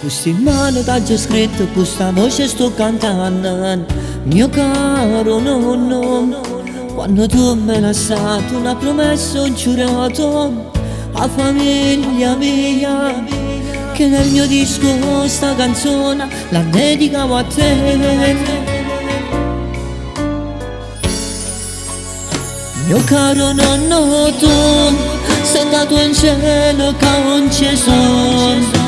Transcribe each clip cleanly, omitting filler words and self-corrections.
Questa mano t'ha già scritto, questa voce sto cantando. Mio caro nonno, quando tu me l'hai stato una promessa ho giurato a famiglia mia, che nel mio disco sta canzone la dedicavo a te. Mio caro nonno, tu sei andato in cielo che non ci sono.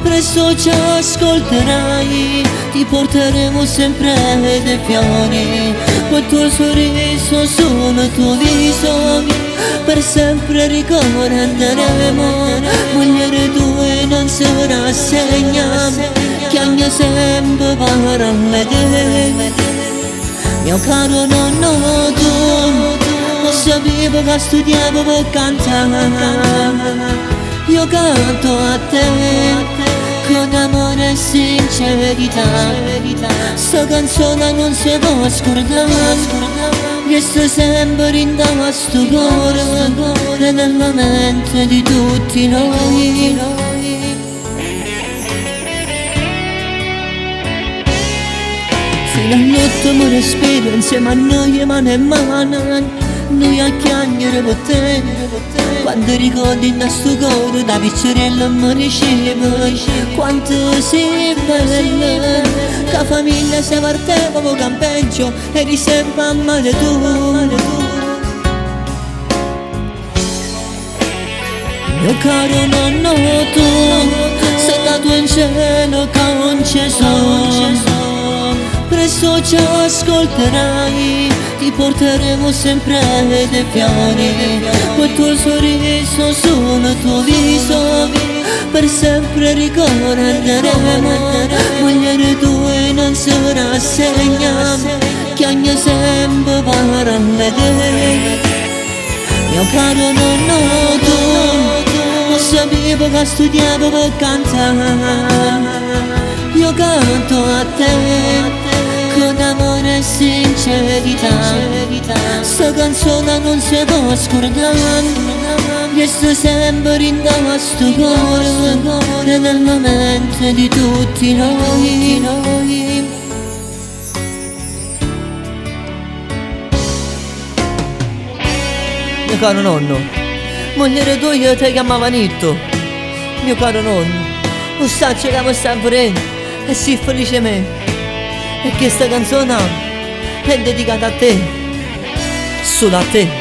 Presto ci ascolterai, ti porteremo sempre dei fiori, quel tuo sorriso sul tuo viso, per sempre ricorderemo. Mogliere tua non si rassegna, chiagna sempre parole te. Mio caro nonno, tu non sapevo che studiavo per cantare. Io canto a te con amore e sincerità. Sta canzone non si può scordare, resta sempre in questo cuore e nella mente di tutti noi. Fino all'ultimo respiro insieme a noi mano in mano, noi a chiacchiere con te. Quando ricordi il nostro cuore da piccerello mi riceve, quanto sei bella, che famiglia si parteva con campeggio e eri sempre a mare tu. Mio caro nonno, tu sei andato in cielo che non ci sono. Presto ci ascolterai, ti porteremo sempre dei fiori, quel tuo sorriso sul tuo viso, per sempre ricorderemo. Mogliere tua non si rassegna, chiagna sempre parole te. Mio caro nonno, tu non sapevo che studiavo per cantare. Io canto a te con amore e sincerità. Sta canzone non si può scordare, resta sempre in questo cuore e nella mente di tutti noi. Mio caro nonno, mogliere tua io ti chiamava Nitto. Mio caro nonno, un saccio che mi sta pure e si felice me. E questa canzone è dedicata a te, solo a te.